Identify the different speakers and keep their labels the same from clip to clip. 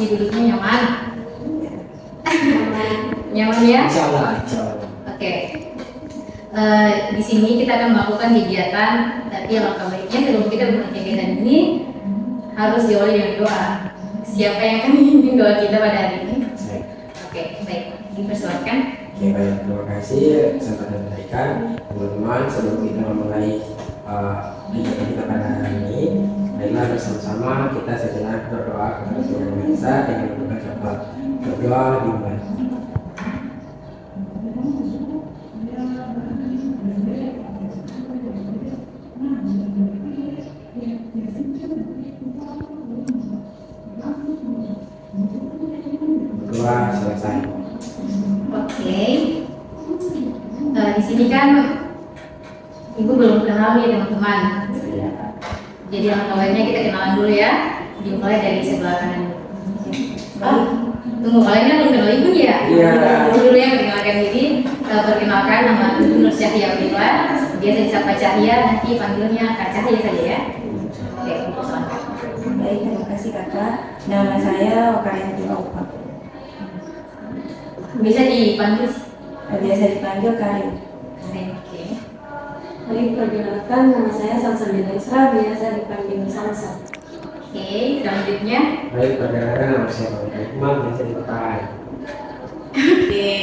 Speaker 1: posisi duduknya nyaman? Nyaman ya?
Speaker 2: Insya Allah.
Speaker 1: Oke. Di sini kita akan melakukan kegiatan, tapi alangkah baiknya sebelum kita memulai kegiatan ini harus diawali dengan doa. Siapa yang akan memimpin doa kita pada hari ini? Oke, baik. Dipersilakan.
Speaker 2: Oke, baik. Terima kasih kesempatan diberikan teman-teman. Sebelum kita memulai kegiatan kita pada hari ini, marilah bersama-sama kita sejenak berdoa kepada Tuhan Yang Maha Esa dengan membaca doa. Berdoa dimulai. Berdoa selesai.
Speaker 1: Oke. Di sini kan Ibu belum kenal ya teman-teman. Jadi alangkah baiknya kita kenalan dulu ya. Dimulai dari sebelah kanan. Tunggu, kalian kan belum kenal Ibu ya?
Speaker 2: Iya.
Speaker 1: Dulu ya perkenalkan diri. Perkenalkan, nama Ibu Nur Cahya Ulila. Biasa disapa Cahya, nanti panggilnya Kak Cahya saja ya. Oke, Ibu silakan.
Speaker 3: Baik, terima kasih kakak. Nama saya Wakarianti Aupa.
Speaker 1: Bisa dipanggil
Speaker 3: Biasa dipanggil Karin.
Speaker 1: Oke.
Speaker 4: Baik, perkenalkan nama saya Salsabila Isra, biasa dipanggil Salsa.
Speaker 1: Oke, selanjutnya.
Speaker 2: Baik, perkenalkan nama saya Pak Hikmah, biasa dipakai.
Speaker 1: Oke.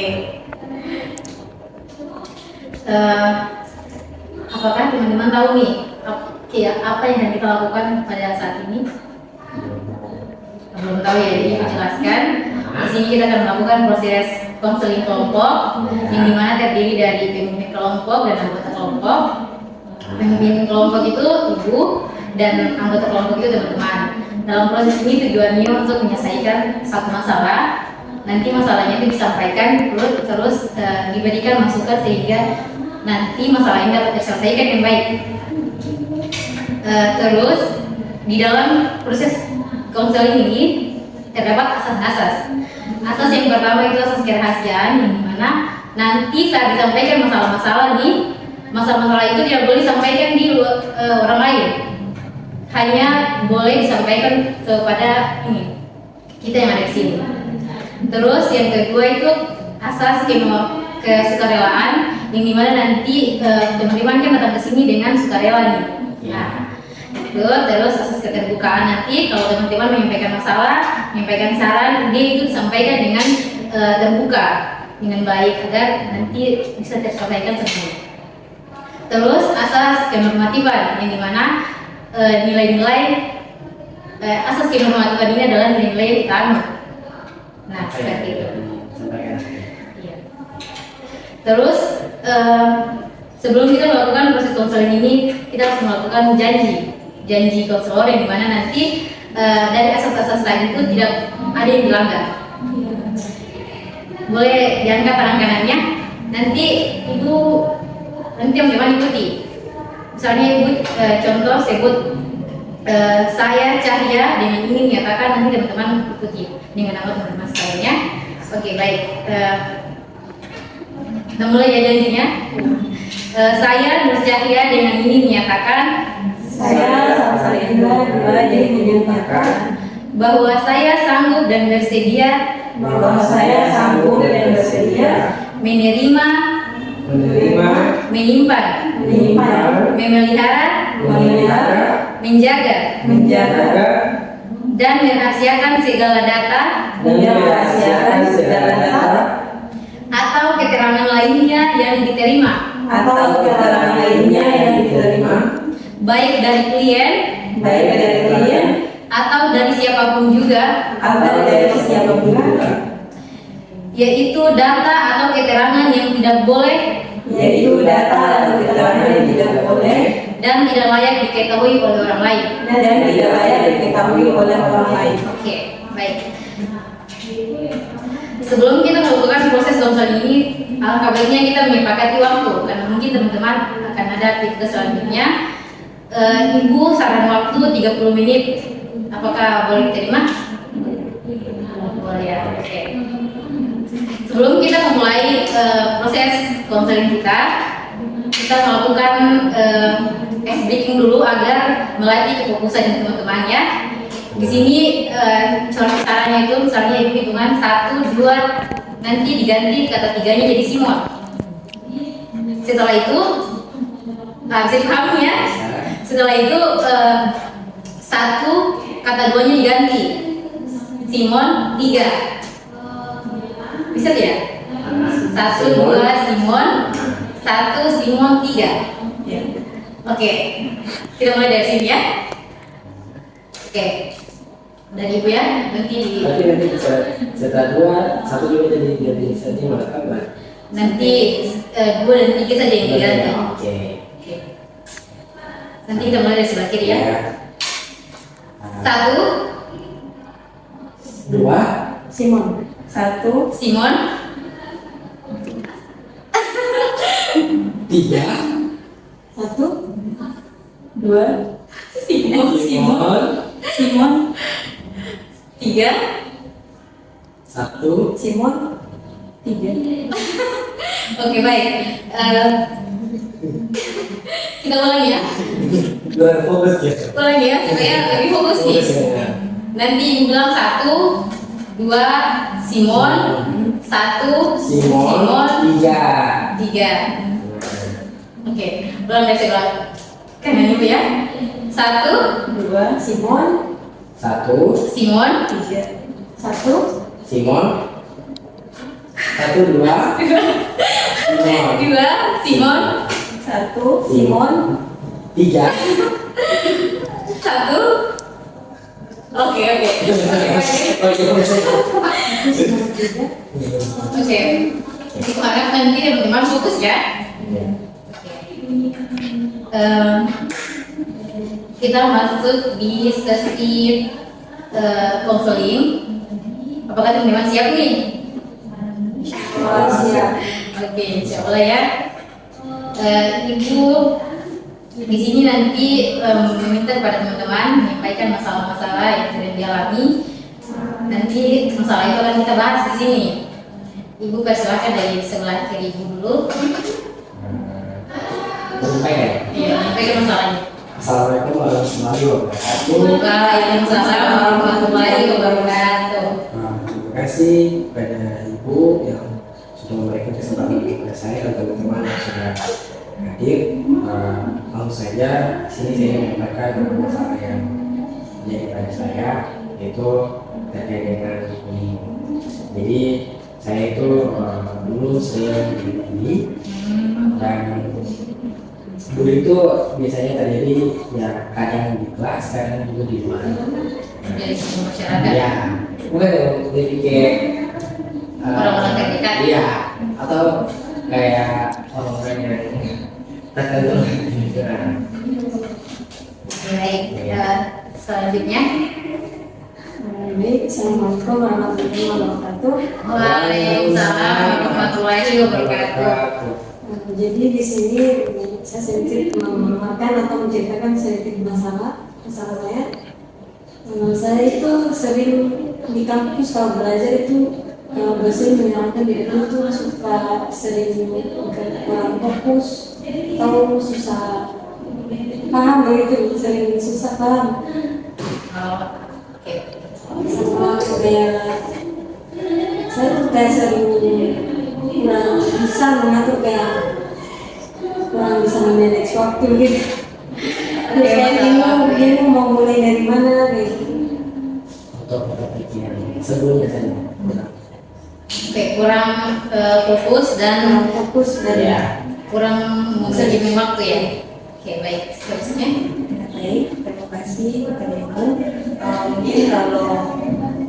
Speaker 1: Apakah teman-teman tahu nih apa yang akan kita lakukan pada saat ini? Belum tahu ya, jadi dijelaskan. Di sini kita akan melakukan proses konseling kelompok yang dimana terdiri dari pemimpin kelompok dan anggota kelompok. Pemimpin kelompok itu Ibu dan anggota kelompok itu teman-teman. Dalam proses ini tujuannya untuk menyelesaikan satu masalah. Nanti masalahnya itu disampaikan terus diberikan masukan sehingga nanti masalah ini dapat terselesaikan yang baik. Terus di dalam proses konseling ini terdapat asas-asas. Asas yang pertama itu asas kerahasiaan, yang dimana nanti saat disampaikan masalah-masalah nih, masalah-masalah itu tidak boleh disampaikan di orang lain, hanya boleh disampaikan kepada kita yang ada di sini. Terus yang kedua itu asas kesukarelaan, yang dimana nanti teman-teman kan datang ke sini dengan sukarela nih. Nah, itu terus asas keterbukaan, nanti kalau teman-teman menyampaikan masalah, menyampaikan saran, dia itu disampaikan dengan terbuka, dengan baik agar nanti bisa tersampaikan semua. Terus asas kenormatifan, yang dimana nilai-nilai asas kenormatifan ini adalah nilai-nilai utama. Nah, seperti itu. Iya. Terus sebelum kita melakukan proses konseling ini, kita harus melakukan janji konselor, yang dimana nanti dari asas-asas tadi itu tidak ada yang dilanggar. Boleh diangkat tangan kanannya. Nanti Ibu teman-teman ikuti. Misalnya Ibu contoh sebut saya Cahya dengan ini menyatakan, nanti teman-teman ikuti dengan nama teman-teman sekalian. Oke, baik. Kita mulai ya janjinya. Saya Nur Cahya dengan ini menyatakan,
Speaker 3: Saya Salsa Indra jadi menyatakan
Speaker 1: bahwa saya sanggup dan bersedia
Speaker 3: bahwa saya sanggup dan bersedia
Speaker 1: menerima, menyimpan, memelihara, menjaga, dan merahasiakan segala data atau keterangan lainnya yang diterima, baik dari klien atau dari siapapun juga, yaitu data atau keterangan yang tidak boleh dan tidak layak diketahui oleh orang lain. Oke, baik. Sebelum kita melakukan proses konseling ini, alangkah baiknya kita menyepakati waktu, karena mungkin teman-teman akan ada aktivitas selanjutnya. Ibu saran waktu 30 menit, apakah boleh diterima? Boleh ya, oke. Sebelum kita memulai proses konseling kita melakukan ice breaking dulu agar melatih kefokusan teman-teman ya. Di sini contoh caranya itu misalnya ibu hitungan 1, 2, nanti diganti kata tiganya jadi Simon. Setelah itu bisa dipahami ya. Setelah itu satu kata duanya diganti Simon 3. Bisa tidak? 1, 2 Simon, 1 Simon 3.
Speaker 3: Ya.
Speaker 1: Oke, kita mulai dari sini ya. Oke, dari ibu ya, nanti
Speaker 2: Nanti setelah 2, 1 juga jadi Simon kan?
Speaker 1: nanti 2 dan 3 saja yang diganti.
Speaker 2: Oke.
Speaker 1: Oke. Nanti kita mulai dari sebelah kiri ya.
Speaker 2: Ya.
Speaker 1: 1
Speaker 2: 2
Speaker 4: Simon.
Speaker 3: 1,
Speaker 1: Simon,
Speaker 2: 3
Speaker 4: 1,
Speaker 3: 2,
Speaker 1: Simon,
Speaker 2: Simon
Speaker 3: Simon,
Speaker 1: 3.
Speaker 2: 1
Speaker 4: Simon.
Speaker 3: 3.
Speaker 1: Oke baik. Kita ulangi ya.
Speaker 2: fokus ya.
Speaker 1: Ulangi ya supaya lebih fokus nih. Nanti ibu bilang 1, 2 Simon, 1
Speaker 2: Simon 3.
Speaker 1: 3. Oke, ulang dari sebelah kanan ibu ya. 1
Speaker 3: 2,
Speaker 4: Simon.
Speaker 2: 1
Speaker 1: Simon,
Speaker 3: 3.
Speaker 4: 1,
Speaker 2: Simon 1 2 Simon
Speaker 1: 2 Simon,
Speaker 3: 1,
Speaker 4: Simon.
Speaker 2: 3.
Speaker 1: 1. Oke. Oke. Itu harap nanti teman-teman fokus ya. Kita masuk di sesi konseling. Apakah teman-teman siap nih?
Speaker 4: Siap.
Speaker 1: Oke, insya Allah ya. Ibu di sini nanti meminta kepada teman-teman menyampaikan masalah-masalah yang sedang dialami. Nanti masalah itu akan kita bahas di sini. Ibu persilakan dari sebelah kiri ibu dulu.
Speaker 2: Menyampaikan.
Speaker 1: Iya, menyampaikan masalahnya.
Speaker 2: Assalamualaikum warahmatullahi wabarakatuh.
Speaker 1: Waalaikumsalam warahmatullahi wabarakatuh.
Speaker 2: Terima kasih kepada Ibu yang sudah memberikan kesempatan kepada saya dan teman-teman yang sudah hadir. Langsung saja sini saya menyampaikan masalah yang menjadi pada saya, yaitu terkait dengan bullying. Jadi saya itu dulu sering bullying dan bullying itu biasanya terjadi ya kadang di kelas, kadang juga di luar.
Speaker 1: Dari semua masyarakat.
Speaker 2: Ya, bukan jadi kayak
Speaker 1: Orang-orang terdekat.
Speaker 2: iya, atau kayak orang-orang yang tertentu gitu.
Speaker 1: Baik, selanjutnya.
Speaker 4: Baik, Assalamualaikum warahmatullahi wabarakatuh.
Speaker 1: Waalaikumsalam warahmatullahi wabarakatuh.
Speaker 4: Jadi di sini saya sedikit memaparkan atau menceritakan sedikit masalah saya. Saya itu sering di kampus kalau belajar itu dosen menyalahkan diri itu suka sering kurang fokus atau susah paham begitu, sering susah paham.
Speaker 1: Oke.
Speaker 4: Sama kayak saya tuh kayak sering kurang bisa mengatur, kayak kurang bisa manage waktu gitu. Terus kayak bingung mau mulai dari mana gitu.
Speaker 2: Untuk berpikir sebelumnya tadi.
Speaker 1: Oke, kurang fokus dan
Speaker 4: Kurang fokus dan
Speaker 2: Ya.
Speaker 1: kurang manajemen waktu ya. Oke, baik. Seterusnya.
Speaker 3: Baik, terima kasih kepada Ibu. Mungkin kalau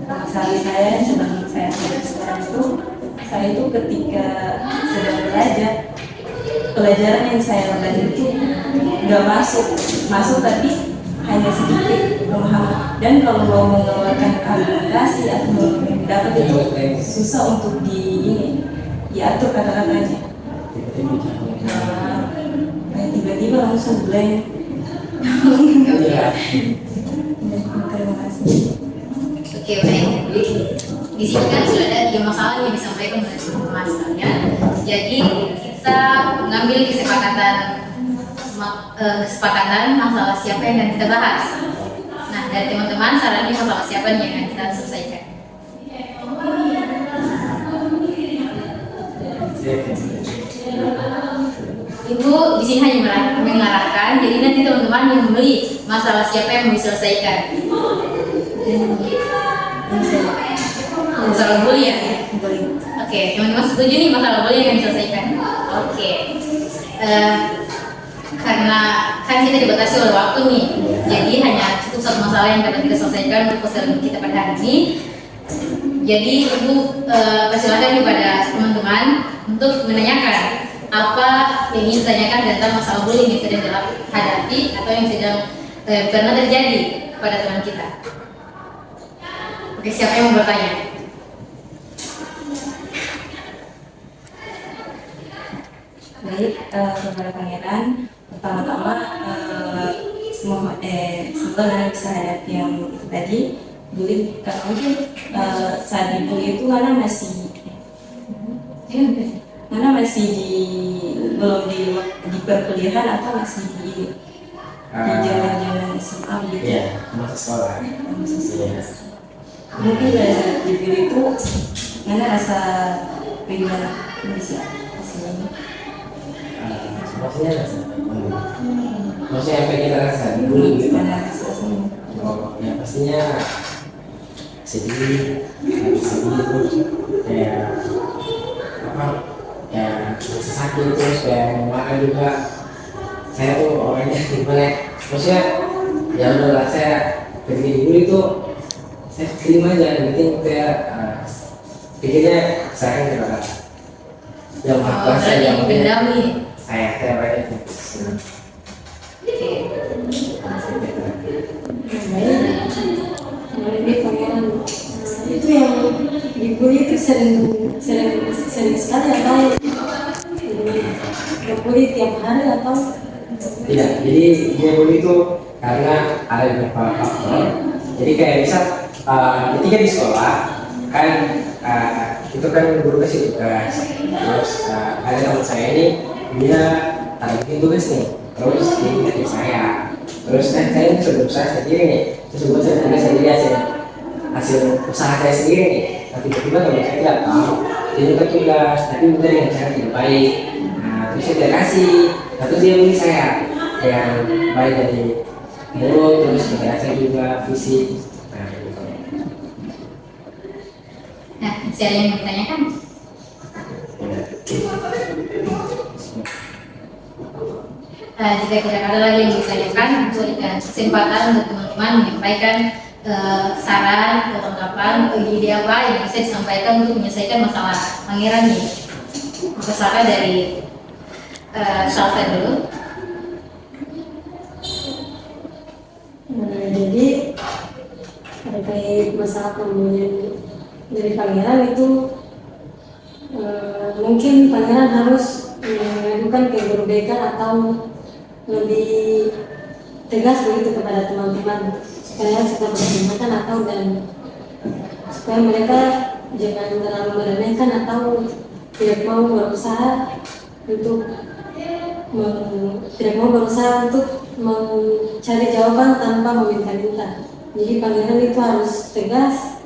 Speaker 3: masalah saya sebagai saya sekarang itu, saya itu ketika sedang belajar, pelajaran yang saya belajar itu nggak masuk tapi hanya sedikit pemahaman. Dan kalau mau mengeluarkan argumentasi atau dapat itu susah untuk diatur kata-katanya. Kayak tiba-tiba langsung blank.
Speaker 2: Iya.
Speaker 3: Terima kasih.
Speaker 1: Oke, baik. Di sini kan sudah ada 3 masalah yang disampaikan oleh teman-teman sekalian. Jadi kita mengambil kesepakatan masalah siapa yang akan kita bahas. Nah, dari teman-teman sarannya masalah siapa nih yang akan kita selesaikan? Ibu di sini hanya mengarahkan, jadi nanti teman-teman yang membeli masalah siapa yang mau diselesaikan. Masalah bully ya? Oke, teman-teman setuju nih masalah bully yang diselesaikan? Oke. Karena kan kita dibatasi oleh waktu nih, jadi hanya cukup satu masalah yang dapat kita selesaikan untuk pesan kita pada hari ini. Jadi ibu persilakan kepada teman-teman untuk menanyakan apa yang ingin ditanyakan tentang masalah bullying yang sedang hadapi atau yang sedang pernah terjadi kepada teman kita. Oke, siapa yang mau bertanya?
Speaker 3: Baik, kepada pangeran, pertama-tama semoga Nana bisa hadapi yang itu tadi, bullying, karena mungkin saat dibully itu Nana masih belum di perkuliahan atau masih di jalan-jalan SMA gitu.
Speaker 2: Iya, masa sekolah. Iya.
Speaker 3: Mungkin pada saat dibully itu Nana rasa bagaimana bisa hasilnya?
Speaker 2: Maksudnya apa yang kita rasa dibully gitu?
Speaker 3: Nana rasa hasilnya.
Speaker 2: Oh, ya pastinya sedih terus kayak apa? Ya sakit terus kayak mau makan juga. Saya tuh orangnya gimana? Maksudnya ya udahlah, saya ketika dibully tuh saya terima aja, yang penting saya pikirnya saya kepada yang maha kuasa yang
Speaker 1: pendam nih.
Speaker 2: saya banyak
Speaker 4: Lebih pangeran itu yang dibully itu sering sekali atau dibully tiap hari atau
Speaker 2: tidak. Jadi dia bully itu karena ada beberapa faktor. Jadi kayak misal ketika di sekolah kan itu kan guru kasih tugas, terus ada teman saya ini dia ada bikin tugas nih, terus dia minta ke saya, terus kan saya sudah berusaha sendiri nih, terus buat saya tugas sendiri hasil usaha saya sendiri nih, tapi tiba-tiba teman saya tidak tahu dia minta tugas, tapi minta dengan cara tidak baik. Nah terus saya tidak kasih, terus dia beli saya yang baik dari mulut, terus saya juga fisik.
Speaker 1: Nah, masih ada yang mau ditanyakan? Jika tidak ada lagi yang ditanyakan, berikan kesempatan untuk teman-teman menyampaikan saran atau tanggapan ide apa yang bisa disampaikan untuk menyelesaikan masalah pangeran ini. Misalkan dari Salsa dulu.
Speaker 4: jadi terkait masalah pembulian dari pangeran itu mungkin pangeran harus mengajukan ke guru BK atau lebih tegas begitu kepada teman-teman supaya sudah berkembang atau dan supaya mereka jangan terlalu meremehkan atau tidak mau berusaha untuk mencari jawaban tanpa meminta-minta. Jadi pangeran itu harus tegas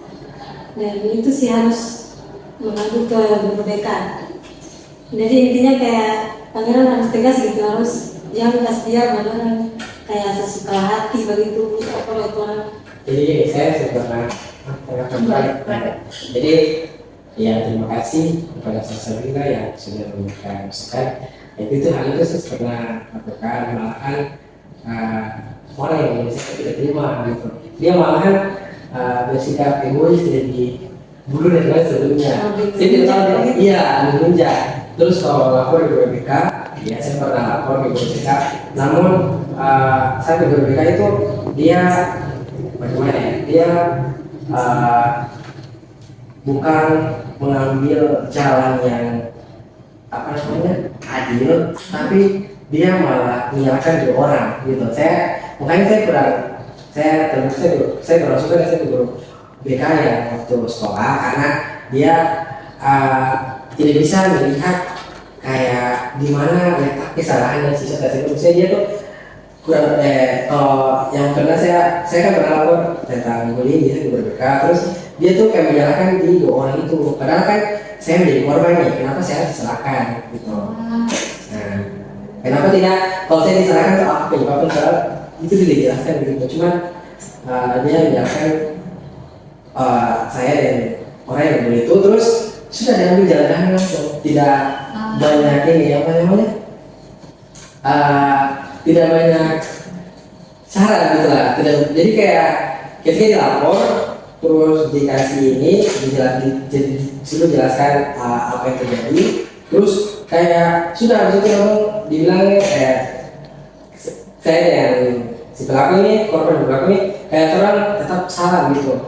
Speaker 4: dan itu sih harus mengadu ke guru BK. Jadi intinya kayak pangeran harus tegas gitu, harus jangan kasih dia malah kayak sesuka hati begitu apa orang.
Speaker 2: Jadi saya sebenarnya jadi ya terima kasih kepada Salsabila yang sudah memberikan masukan. Itu hal itu saya pernah lakukan, malahan orang yang saya tidak terima gitu. Dia malahan bersikap egois tidak diburu dan lain sebelumnya. Saya tidak tahu dia, iya menunjuk. Terus kalau lapor ke BPK, ya saya pernah lapor ke BPK. Namun saya ke BPK itu dia bagaimana ya? Dia bukan mengambil jalan yang apa namanya adil, tapi dia malah menyalahkan dua orang gitu. Makanya saya kurang suka saya guru BK yang waktu sekolah karena dia tidak bisa melihat kayak di mana letak kesalahan dan sisa tersebut. Saya dia tuh kurang kalau yang pernah saya kan pernah lapor tentang bullying di guru BK, terus dia tuh kayak menyalahkan di dua orang itu, padahal kan saya menjadi korban nih, kenapa saya harus disalahkan gitu. Nah, kenapa tidak kalau saya disalahkan tuh apa penyebabnya, soal itu tidak dijelaskan begitu, cuman dia menyalahkan saya dan orang yang bully itu, terus sudah diambil jalan langsung, tidak banyak ini apa namanya, tidak banyak syarat gitu lah, tidak, jadi kayak ketika dilapor terus dikasih ini sudah jelaskan apa yang terjadi, terus kayak sudah habis itu kamu dibilang kayak saya dan si pelaku ini, korban pelaku ini kayak orang tetap salah gitu,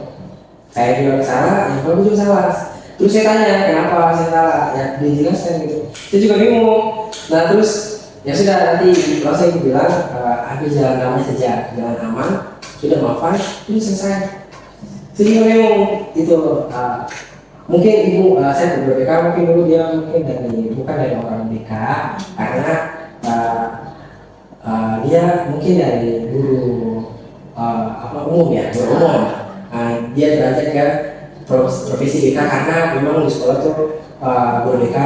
Speaker 2: saya juga salah, yang pelaku juga salah. Terus saya tanya kenapa saya salah, ya dijelaskan gitu, saya juga bingung. Nah terus ya sudah, nanti di proses itu bilang ambil jalan damai saja, jalan aman, sudah maafan, ini selesai. Jadi memang itu mungkin ibu saya guru BK, mungkin dulu dia mungkin bukan dari orang BK, karena dia mungkin dari guru umum ya, guru umum. Dia belajar ke profesi BK karena memang di sekolah tuh guru BK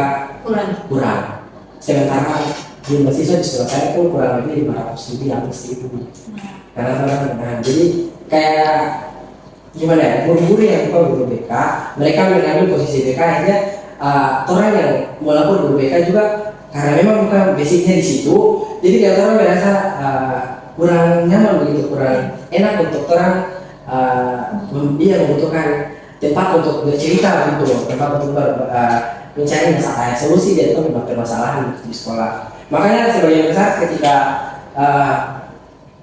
Speaker 2: kurang. Sementara di mahasiswa di sekolah saya itu kurang lebih 500.000 karena jadi kayak gimana ya, guru-guru yang bukan guru BK mereka mengambil posisi BK, akhirnya orang yang melapor guru BK juga karena memang bukan basicnya di situ, jadi kayak orang merasa kurang nyaman begitu, kurang enak untuk orang dia membutuhkan tempat untuk bercerita gitu, tempat untuk mencari masalah solusi dari permasalahan di sekolah. Makanya sebagian besar ketika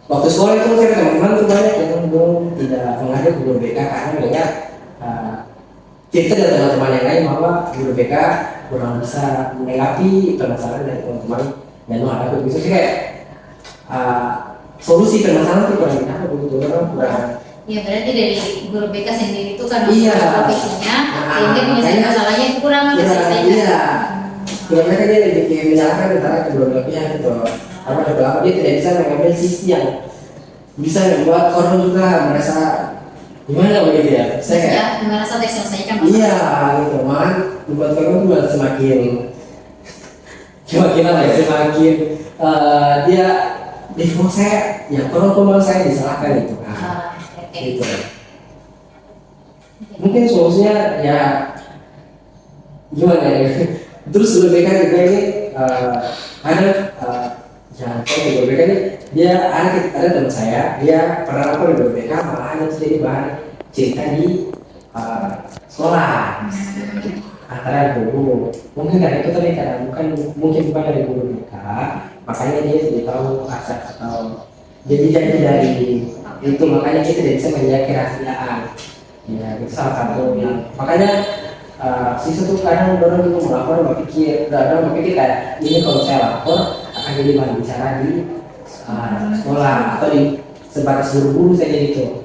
Speaker 2: waktu sekolah itu saya teman-teman tuh banyak yang belum tidak mengadu ke guru BK karena melihat cerita dari teman-teman yang lain bahwa guru BK kurang bisa menanggapi permasalahan dari teman-teman dan menghadapi begitu. Jadi kayak solusi permasalahan itu kurang didapat begitu, orang kurang.
Speaker 1: Ya berarti dari guru BK sendiri itu kan profesinya, sehingga
Speaker 2: makanya
Speaker 1: menyelesaikan masalahnya itu kurang terselesaikan.
Speaker 2: Iya. Ya mereka dia lebih menyalahkan antara kedua pihak gitu. Apa ada belakang dia tidak bisa mengambil sisi yang bisa membuat korban juga merasa gimana begitu ya. Saya kayak
Speaker 1: merasa terselesaikan masalah.
Speaker 2: iya gitu, malah membuat korban itu malah semakin apa ya, semakin dia kok saya ya korban saya disalahkan gitu. Gitu. Mungkin solusinya ya gimana ya? Terus guru BK juga ini ada ya kalau guru BK ini dia ada teman saya, dia pernah lapor di guru BK malah ada jadi bahan cerita di sekolah antara guru. Mungkin dari itu tadi karena mungkin bukan dari guru BK, makanya dia tidak tahu asal atau jadi dari itu, makanya kita tidak bisa menjaga kerahasiaan. Ya itu salah satu yang makanya siswa tuh kadang dorong itu melapor berpikir kayak ini kalau saya lapor akan jadi bahan bicara di sekolah atau di sebatas guru saja gitu.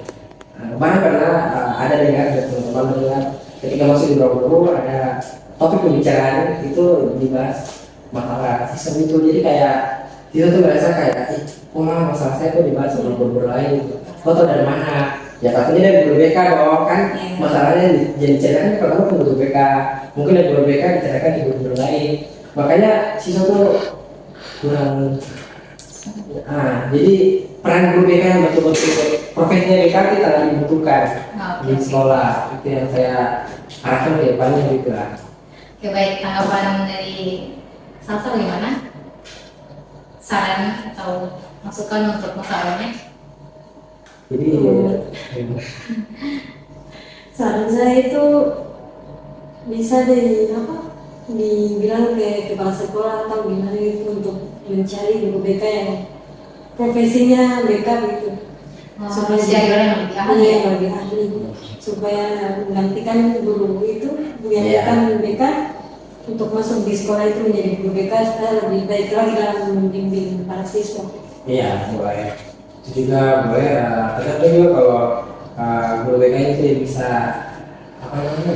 Speaker 2: Bahkan pernah ada dengar dari teman-teman dengar ketika masuk di ruang guru ada topik pembicaraan itu dibahas masalah sistem itu, jadi kayak siswa tuh merasa kayak masalah saya tuh dibahas sama guru lain gitu. Kau tahu dari mana? Ya pastinya dari guru BK bahwa kan masalahnya jadi diceritakan pertama ke guru BK, mungkin dari guru BK diceritakan di guru lain, makanya siswa tuh kurang. Jadi peran guru BK yang betul-betul profesinya BK kita lagi dibutuhkan di sekolah, itu yang saya harapkan ke depannya juga.
Speaker 1: Oke baik, tanggapan dari Salsa bagaimana? Saran atau masukan untuk masalahnya?
Speaker 2: Jadi
Speaker 4: saran saya itu bisa dibilang ke kepala sekolah atau gimana itu untuk mencari guru BK yang profesinya BK gitu, supaya
Speaker 1: cari orang yang lebih ahli,
Speaker 4: yang lebih ahli supaya menggantikan guru itu menggantikan BK untuk masuk di sekolah itu menjadi guru BK supaya lebih baik lagi dalam membimbing para siswa.
Speaker 2: Iya boleh. Itu juga boleh, ternyata juga kalau guru BK itu bisa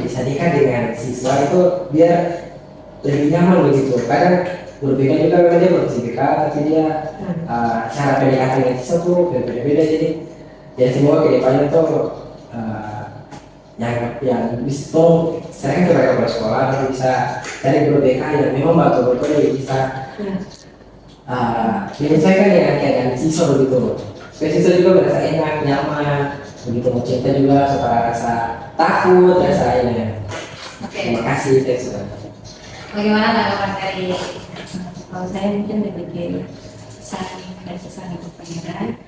Speaker 2: bisa nikah dengan siswa itu biar lebih nyaman begitu. Kadang guru BK juga kan dia berfisika tapi dia cara PDKT dengan siswa tuh berbeda-beda, jadi ya semua kedepannya tuh yang bisa tuh sering ke sekolah nanti bisa cari guru BK yang memang betul-betul dia bisa menyesuaikan dengan siswa begitu. Supaya siswa juga merasa enak, nyaman, begitu mau cerita juga supaya rasa takut, rasa ini. Terima kasih, Teh.
Speaker 1: Bagaimana tanggapan dari
Speaker 3: Kalau saya mungkin lebih ke saran dan pesan untuk pangeran.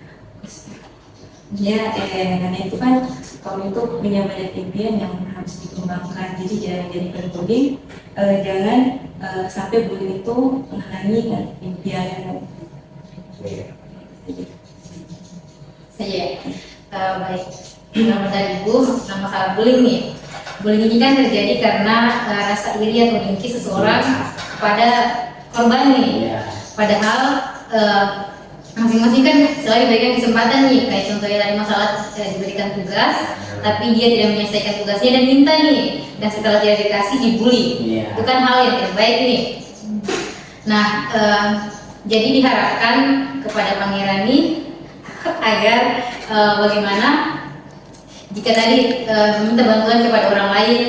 Speaker 3: Ya, karena itu kan kamu itu punya banyak impian yang harus dikembangkan. Jadi jangan jadikan bullying, jangan sampai bullying itu menghalangi impian.
Speaker 1: saja? Baik, nama dari Ibu tentang masalah bullying nih. Bullying ini kan terjadi karena rasa iri atau dengki seseorang kepada korban nih. Padahal masing-masing kan selalu diberikan kesempatan nih, kayak contohnya tadi masalah diberikan tugas, tapi dia tidak menyelesaikan tugasnya dan minta nih, dan setelah tidak dikasih dibully. Itu kan hal yang tidak baik nih. Nah, jadi diharapkan kepada pangeran nih agar bagaimana jika tadi meminta bantuan kepada orang lain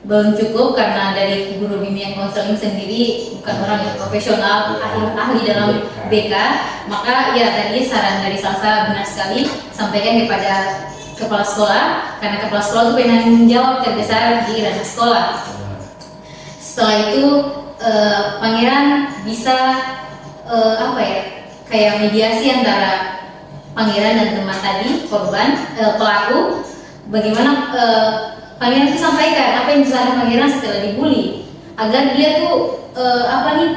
Speaker 1: belum cukup karena dari guru bimbingan konseling sendiri bukan orang yang profesional, ahli dalam BK, maka ya tadi saran dari Salsa benar sekali, sampaikan kepada kepala sekolah, karena kepala sekolah itu penanggung jawab terbesar di ranah sekolah. Setelah itu pangeran bisa kayak mediasi antara pangeran dan teman tadi korban pelaku, bagaimana pangeran itu sampaikan apa yang disarankan pangeran setelah dibully agar dia tuh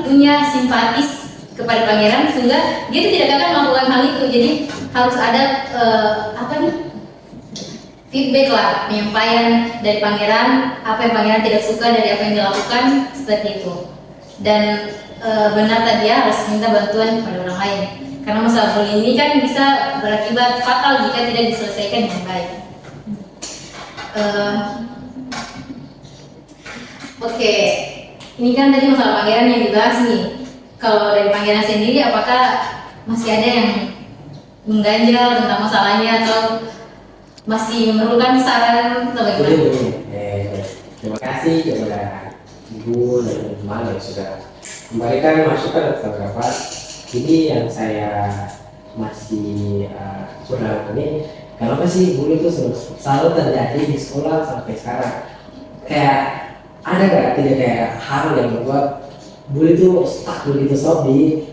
Speaker 1: punya simpatis kepada pangeran sehingga dia tuh tidak akan melakukan hal itu. Jadi harus ada feedback lah, penyampaian dari pangeran apa yang pangeran tidak suka dari apa yang dilakukan seperti itu. Dan benar tadi ya harus minta bantuan kepada orang lain karena masalah bullying ini kan bisa berakibat fatal jika tidak diselesaikan dengan baik. Oke, ini kan tadi masalah pangeran yang dibahas nih. Kalau dari pangeran sendiri, apakah masih ada yang mengganjal tentang masalahnya atau masih memerlukan saran atau bagaimana?
Speaker 2: Terima kasih kepada Ibu dan teman-teman yang sudah memberikan masukan atau pendapat. Jadi yang saya masih kurang ini, kenapa sih bully itu selalu terjadi di sekolah sampai sekarang? Kayak ada nggak tidak kayak hal yang membuat bully itu stuck begitu supaya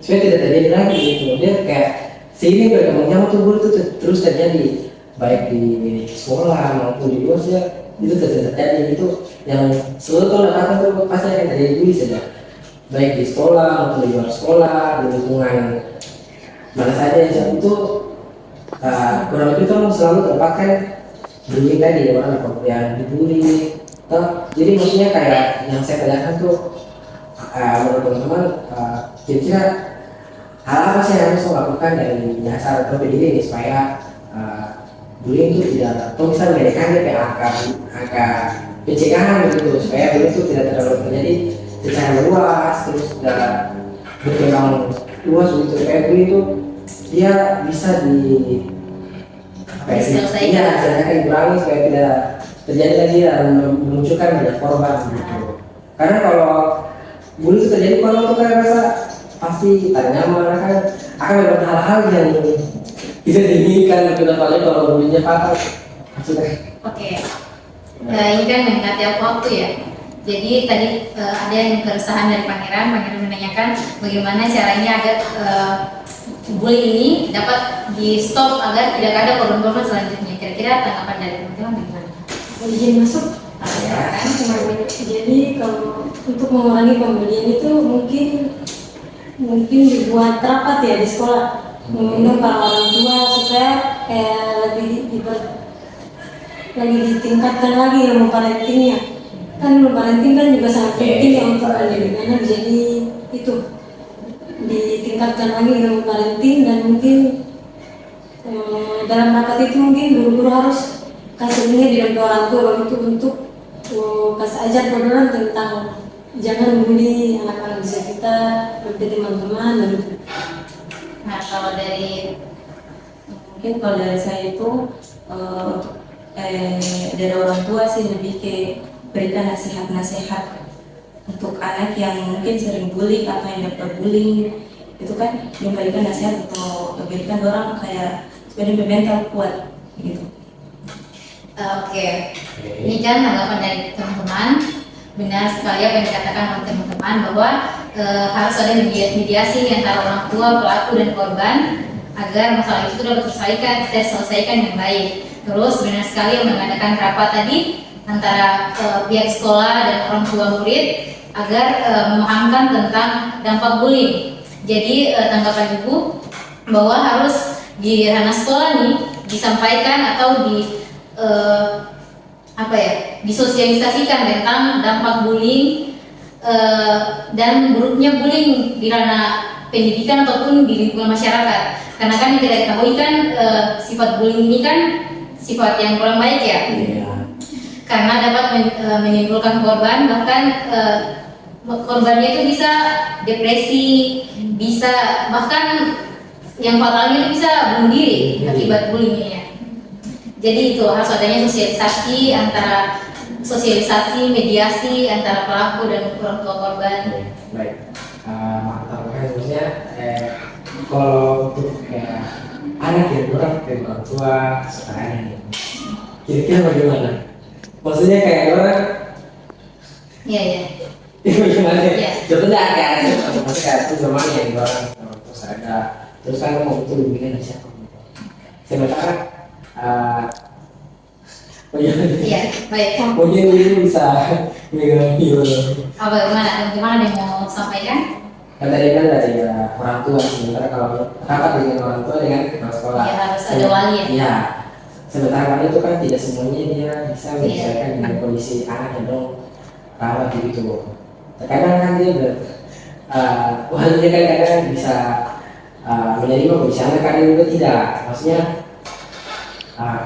Speaker 2: tidak terjadi lagi gitu. Dia kayak seiring berkembangnya tuh bully itu terus terjadi baik di sekolah maupun di luar saja itu terjadi. Itu yang selalu kalau datang tuh pasti akan terjadi bully saja, baik di sekolah maupun di luar sekolah, di lingkungan mana saja itu kurang lebih kan selalu terpakai bullying tadi, orang yang dibully. Jadi maksudnya kayak yang saya tanyakan tuh menurut teman-teman kira-kira hal apa sih yang harus melakukan dari dasar atau diri ini supaya bullying itu tidak, atau bisa menjadikan kayak angka pencegahan gitu, supaya bullying itu tidak terlalu terjadi secara luas terus tidak berkembang luas gitu, supaya bullying itu dia bisa diselesaikan dikurangi supaya tidak terjadi lagi dan memunculkan banyak korban gitu. Karena kalau bully itu terjadi, korban itu kan rasa pasti tak nyaman, akan melakukan hal-hal yang tidak diinginkan gitu, apalagi kalau bullynya fatal.
Speaker 1: Oke. Ini kan mendekati waktu ya. Jadi tadi ada yang keresahan dari pangeran menanyakan bagaimana caranya agar bully ini dapat di stop agar tidak ada korban-korban selanjutnya. Kira-kira tanggapan dari teman-teman bagaimana?
Speaker 4: Izin masuk. Jadi kalau untuk mengurangi pembelian itu mungkin dibuat rapat ya di sekolah, mengundang para orang tua supaya kayak lagi ditingkatkan lagi ilmu parentingnya. Kan ilmu parenting kan juga sangat penting ya untuk pendidikan anak, jadi itu ditingkatkan lagi ilmu parenting. Dan mungkin dalam rapat itu mungkin guru-guru harus kasih lihat di orang tua itu untuk kasih ajar pelajaran tentang jangan bully anak-anak di sekitar, nanti teman-teman dan
Speaker 1: Nah, kalau dari
Speaker 3: Mungkin kalau dari saya itu untuk dari orang tua sih lebih ke berikan nasihat-nasihat untuk anak yang mungkin sering bullying atau yang dapat bullying, itu kan memberikan nasihat atau memberikan orang kayak supaya dia mental kuat gitu.
Speaker 1: Oke, ini kan tanggapan dari teman-teman. Benar sekali apa yang dikatakan oleh teman-teman bahwa harus ada mediasi antara orang tua, pelaku dan korban agar masalah itu dapat terselesaikan yang baik. Terus benar sekali mengadakan rapat tadi antara pihak sekolah dan orang tua murid agar memahamkan tentang dampak bullying. Jadi tanggapan Ibu bahwa harus di ranah sekolah nih disampaikan atau disosialisasikan tentang dampak bullying dan buruknya bullying di ranah pendidikan ataupun di lingkungan masyarakat. Karena kan yang kita ketahui kan sifat bullying ini kan sifat yang kurang baik ya. Karena dapat menimbulkan korban, bahkan korbannya itu bisa depresi, bisa bahkan yang fatalnya itu bisa bunuh diri akibat bullyingnya. Jadi itu harus adanya sosialisasi, mediasi antara pelaku dan orang tua korban.
Speaker 2: Baik, mantap kan maksudnya kalau untuk anak yang kurang dari orang tua sekarang ini, kira-kira bagaimana? Maksudnya kayak orang,
Speaker 1: Iya.
Speaker 2: bagaimana?
Speaker 1: Iya.
Speaker 2: Contohnya kayak maksudnya kayak itu zaman yang orang terus ada, terus kan mau itu bimbingan dari siapa? Sementara
Speaker 1: Iya, baik.
Speaker 2: mungkin ini bisa megang
Speaker 1: Bagaimana yang mau sampaikan?
Speaker 2: kan tadi kan dari orang tua, sementara kalau rapat dengan orang tua dengan kepala sekolah
Speaker 1: Ya, harus ada wali ya.
Speaker 2: Iya, sementara wali itu kan tidak semuanya dia bisa
Speaker 1: Iya.
Speaker 2: menyesuaikan dengan kondisi anak yang dong rawat begitu. Terkadang kan dia walinya kan kadang bisa menerima kondisi anak, kadang juga tidak. Maksudnya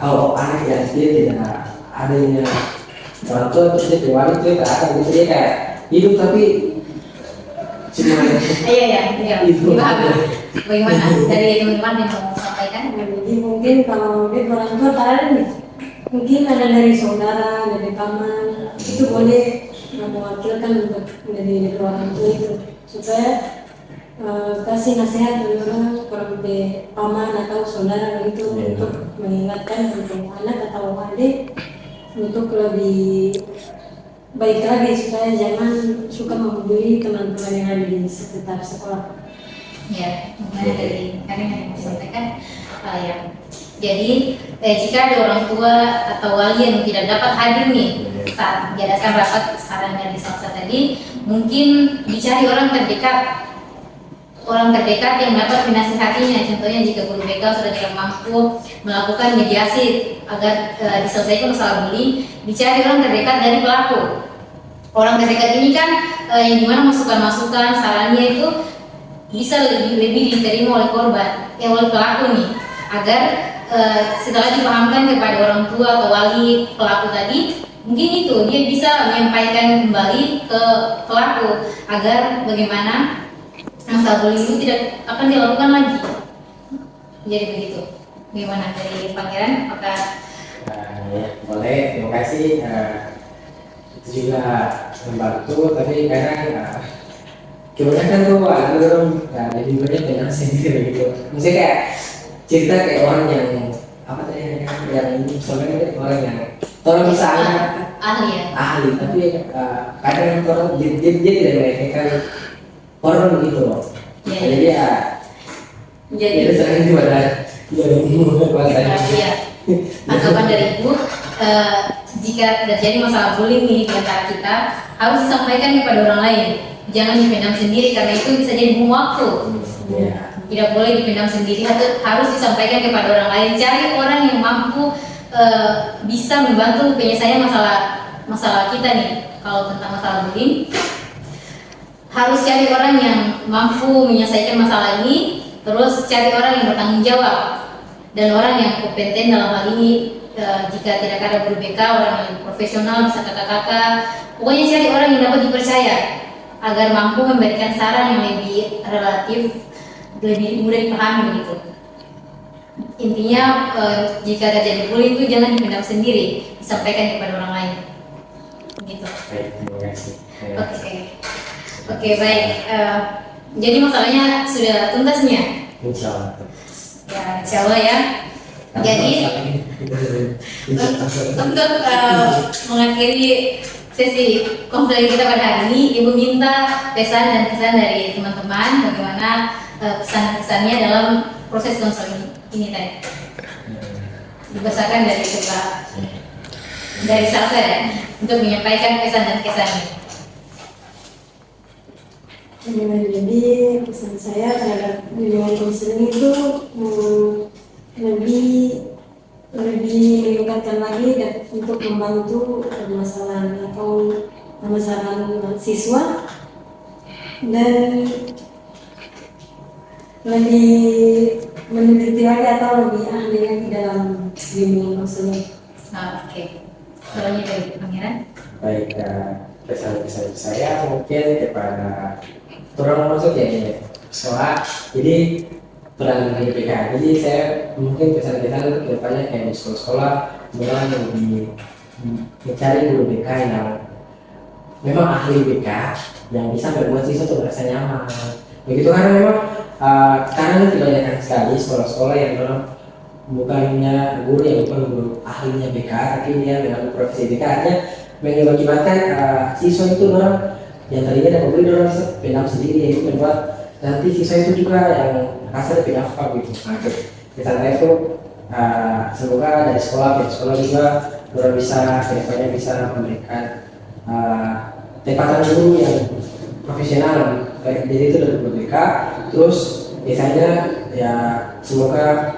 Speaker 2: kalau anak yang dia tidak adanya orang tua terus dia wali itu tak akan gitu, dia kayak hidup tapi cuma
Speaker 1: Iya. Gimana? Bagaimana dari teman-teman yang mau sampaikan?
Speaker 4: jadi mungkin kalau dia orang tua tahu mungkin ada dari saudara, dari paman, itu boleh mewakilkan untuk dari orang tua itu supaya kasih nasihat dari orang kurang lebih paman atau saudara begitu untuk mengingatkan untuk anak atau adik untuk lebih baik lagi supaya jangan suka membuli teman-teman yang ada di sekitar sekolah.
Speaker 1: Ya, gimana dari kalian yang mau sampaikan? Ya. Jadi jika ada orang tua atau wali yang tidak dapat hadir nih saat diadakan rapat saran dari Salsa tadi, mungkin dicari orang terdekat yang dapat menasihatinya. Contohnya jika guru BK sudah tidak mampu melakukan mediasi agar diselesaikan masalah bullying, dicari orang terdekat dari pelaku. Orang terdekat ini kan yang dimana masukan-masukan sarannya itu bisa lebih diterima oleh korban, oleh pelaku nih, agar setelah dipahamkan kepada orang tua atau wali pelaku tadi, mungkin itu dia bisa menyampaikan kembali ke pelaku agar bagaimana masalah bullying itu tidak akan dilakukan lagi. Jadi begitu. Gimana dari Pangeran? Apakah
Speaker 2: ya, boleh, terima kasih. Itu juga membantu, tapi kadang kebanyakan tuh anak orang jadi banyak yang sendiri gitu. Maksudnya kayak cerita kayak orang yang apa tadi yang ini soalnya orang yang orang bisa ahli, tapi kadang orang dia tidak mereka orang begitu loh. Jadi sering gimana?
Speaker 1: Iya. Tanggapan dari Ibu, jika terjadi masalah bullying di antara kita, harus disampaikan kepada orang lain. Jangan dipendam sendiri karena itu bisa jadi buang waktu. Tidak boleh dipendam sendiri, harus disampaikan kepada orang lain. Cari orang yang mampu bisa membantu penyelesaian masalah kita nih. Kalau tentang masalah bullying, harus cari orang yang mampu menyelesaikan masalah ini. Terus cari orang yang bertanggung jawab dan orang yang kompeten dalam hal ini. Jika tidak ada guru BK, orang yang profesional, bisa kakak-kakak. Pokoknya cari orang yang dapat dipercaya. agar mampu memberikan saran yang lebih relatif, lebih mudah dipahami begitu. Intinya jika terjadi bullying itu jangan dipendam sendiri, disampaikan kepada orang lain. Gitu.
Speaker 2: Baik, terima kasih.
Speaker 1: Oke, baik. Jadi masalahnya sudah tuntasnya.
Speaker 2: Insya Allah.
Speaker 1: Ya, insya Allah ya. Jadi untuk mengakhiri sesi konseling kita pada hari ini, Ibu minta pesan dan kesan dari teman-teman bagaimana pesan-pesannya dalam proses konseling ini tadi. Dibesarkan dari salah saya untuk menyampaikan pesan dan kesannya.
Speaker 4: Jadi pesan saya terhadap dunia konseling itu lebih meningkatkan lagi dan untuk membantu permasalahan siswa dan lebih meneliti lagi atau lebih ahli lagi dalam dunia konseling.
Speaker 1: Oke. Soalnya dari Pangeran.
Speaker 2: Baik, pesan-pesan saya mungkin kepada orang masuk ya sekolah. Jadi peran dari BK. Jadi saya mungkin pesan-pesan kedepannya kayak di sekolah-sekolah mulai lebih mencari guru BK yang memang ahli BK yang bisa membuat siswa itu merasa nyaman. Begitu karena memang sekarang kebanyakan sekali sekolah-sekolah yang memang bukannya guru yang bukan guru ahlinya BK, tapi dia dengan profesi BK artinya mengakibatkan siswa itu orang yang tadinya ada guru orang bisa pendam sendiri, yaitu membuat nanti siswa itu juga yang rasa lebih nafkah gitu. Nah, pesan saya itu semoga dari sekolah juga orang bisa kedepannya bisa memberikan tempatan guru yang profesional, jadi itu dari BK. Terus biasanya ya semoga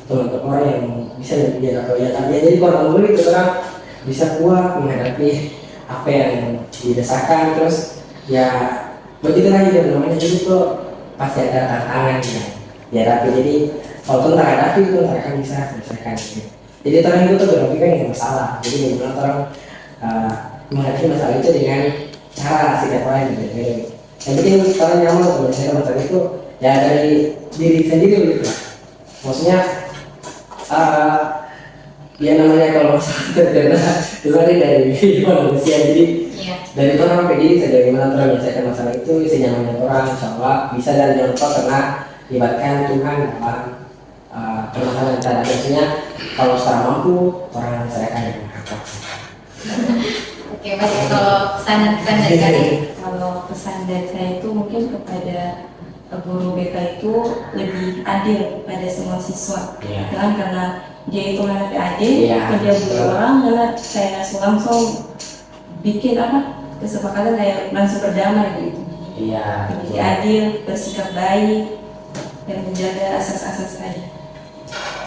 Speaker 2: teman-teman orang yang bisa jadi atau ya jadi korban bullying itu orang bisa kuat menghadapi apa yang dirasakan. Terus ya begitulah hidup namanya hidup tuh pasti ada tantangan ya dihadapi. Jadi walaupun tak hadapi itu tak akan bisa selesaikan gitu. Jadi orang itu tuh berpikir yang masalah. Jadi bagaimana orang menghadapi masalah itu dengan cara sikap lain gitu. Yang penting orang nyaman untuk menyelesaikan masalah itu ya dari diri sendiri gitu. Maksudnya ya namanya kalau masalah terjadi dari manusia. Jadi dari orang sampai diri saja bagaimana orang menyelesaikan masalah itu senyamannya orang, insya Allah bisa. Dan jangan lupa karena libatkan Tuhan dalam permasalahan kita. Biasanya kalau secara mampu orang menyelesaikan dengan apa.
Speaker 1: Oke, baik. Kalau pesan dari Kari?
Speaker 3: Kalau pesan dari saya itu mungkin kepada guru BK itu lebih adil pada semua siswa. Jangan karena dia itu menghadapi adil, dia bully orang, karena saya langsung bikin kesepakatan kayak langsung berdamai gitu. Jadi adil, bersikap baik, dan menjaga asas-asas tadi.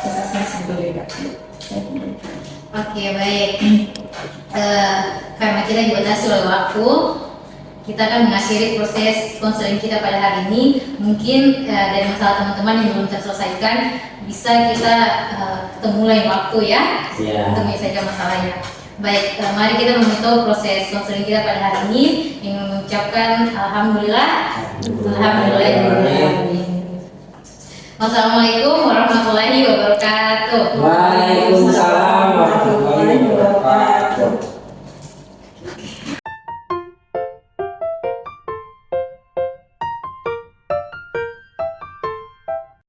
Speaker 3: Asas-asas guru BK.
Speaker 1: Oke, baik. Karena kita dibatasi oleh waktu, kita akan mengakhiri proses konseling kita pada hari ini. Mungkin dari masalah teman-teman yang belum terselesaikan, bisa kita ketemu lain waktu ya untuk menyelesaikan masalahnya. Baik, mari kita menutup proses konseling kita pada hari ini dengan mengucapkan alhamdulillah. Wassalamualaikum warahmatullahi wabarakatuh.